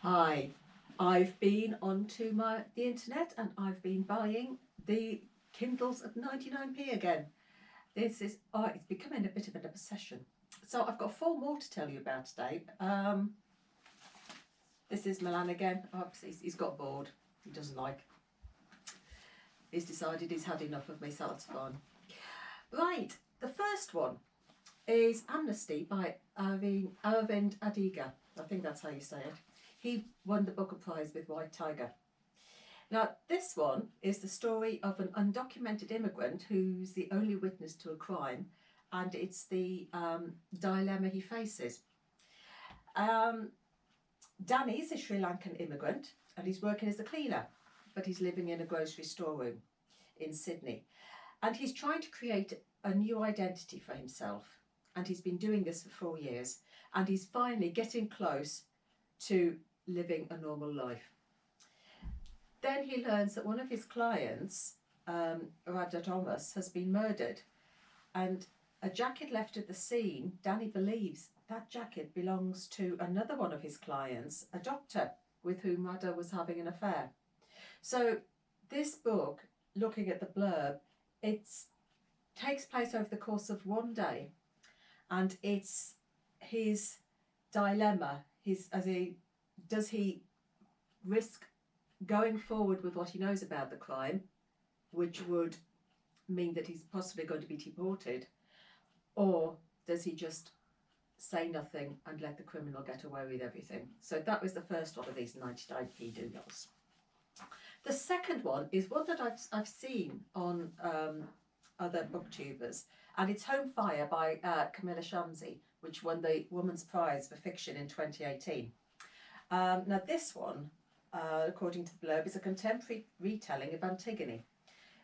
Hi, I've been onto the internet and I've been buying the Kindles at 99p again. It's becoming a bit of an obsession. So I've got four more to tell you about today. This is Milan again. He's got bored. He doesn't like. He's decided he's had enough of me, so it's fun. Right, the first one is Amnesty by Aravind Adiga. I think that's how you say it. He won the Booker Prize with White Tiger. Now, this one is the story of an undocumented immigrant who's the only witness to a crime, and it's the dilemma he faces. Danny is a Sri Lankan immigrant, and he's working as a cleaner, but he's living in a grocery store room in Sydney. And he's trying to create a new identity for himself, and he's been doing this for 4 years, and he's finally getting close to living a normal life. Then he learns that one of his clients, Radha Thomas, has been murdered, and a jacket left at the scene. Danny believes that jacket belongs to another one of his clients, a doctor with whom Radha was having an affair. So this book, looking at the blurb, it takes place over the course of one day, and it's his dilemma. Does he risk going forward with what he knows about the crime, which would mean that he's possibly going to be deported, or does he just say nothing and let the criminal get away with everything? So that was the first one of these 99p doodles. The second one is one that I've seen on other booktubers, and it's Home Fire by Camilla Shamsi, which won the Women's Prize for Fiction in 2018. Now this one, according to the blurb, is a contemporary retelling of Antigone.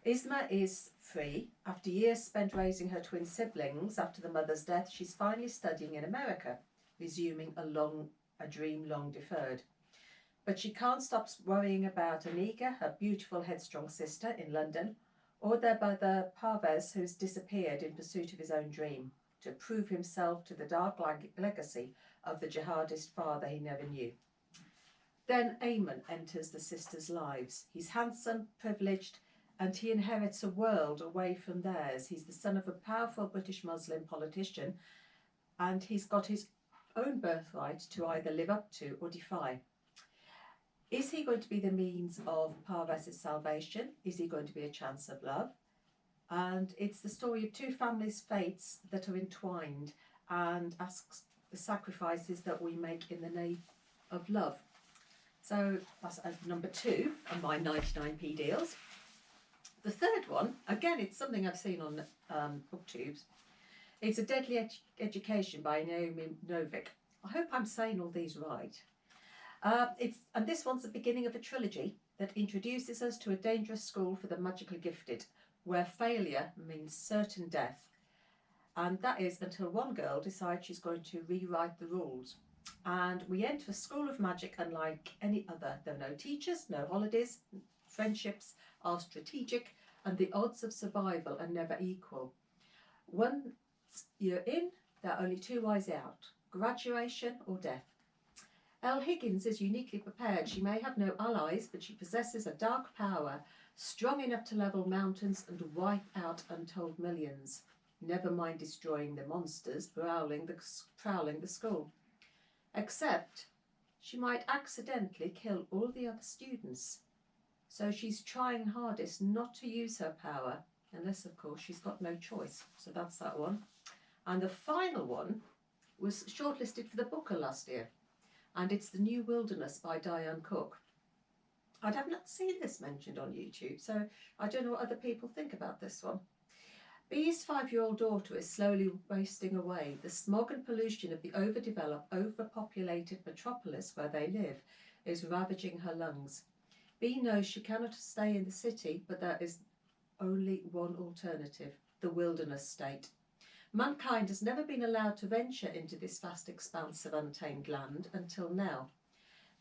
Isma is free. After years spent raising her twin siblings after the mother's death, she's finally studying in America, resuming a dream long deferred. But she can't stop worrying about Aniga, her beautiful, headstrong sister in London, or their brother Parvez, who's disappeared in pursuit of his own dream, to prove himself to the dark legacy of the jihadist father he never knew. Then Eamon enters the sisters' lives. He's handsome, privileged, and he inherits a world away from theirs. He's the son of a powerful British Muslim politician, and he's got his own birthright to either live up to or defy. Is he going to be the means of Parvez's salvation? Is he going to be a chance of love? And it's the story of two families' fates that are entwined, and asks the sacrifices that we make in the name of love. So that's number 2 of my 99p deals. The third one, again, it's something I've seen on booktubes. It's A Deadly Education by Naomi Novik. I hope I'm saying all these right. And this one's the beginning of a trilogy that introduces us to a dangerous school for the magically gifted, where failure means certain death. And that is until one girl decides she's going to rewrite the rules. And we enter a school of magic unlike any other. There are no teachers, no holidays, friendships are strategic, and the odds of survival are never equal. Once you're in, there are only 2 ways out: graduation or death. Elle Higgins is uniquely prepared. She may have no allies, but she possesses a dark power strong enough to level mountains and wipe out untold millions. Never mind destroying the monsters prowling the school. Except she might accidentally kill all the other students. So she's trying hardest not to use her power, unless, of course, she's got no choice. So that's that one. And the final one was shortlisted for the Booker last year, and it's The New Wilderness by Diane Cook. I have not seen this mentioned on YouTube, so I don't know what other people think about this one. Bee's 5-year-old daughter is slowly wasting away. The smog and pollution of the overdeveloped, overpopulated metropolis where they live is ravaging her lungs. Bee knows she cannot stay in the city, but there is only one alternative: the wilderness state. Mankind has never been allowed to venture into this vast expanse of untamed land until now.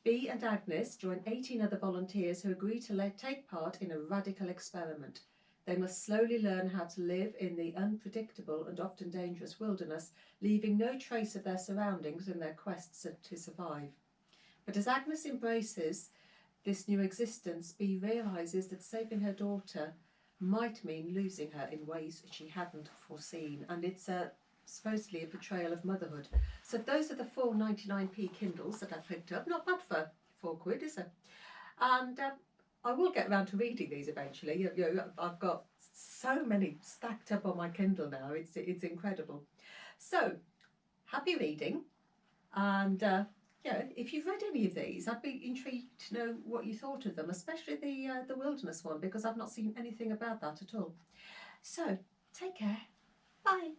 Bee and Agnes join 18 other volunteers who agree to take part in a radical experiment. They must slowly learn how to live in the unpredictable and often dangerous wilderness, leaving no trace of their surroundings in their quests to survive. But as Agnes embraces this new existence, Bee realises that saving her daughter might mean losing her in ways she hadn't foreseen, and it's supposedly a portrayal of motherhood. So those are the 4.99p Kindles that I picked up. Not bad for £4, is it? And I will get around to reading these eventually. I've got so many stacked up on my Kindle now. It's incredible. So happy reading, and if you've read any of these, I'd be intrigued to know what you thought of them, especially the wilderness one, because I've not seen anything about that at all. So take care. Bye.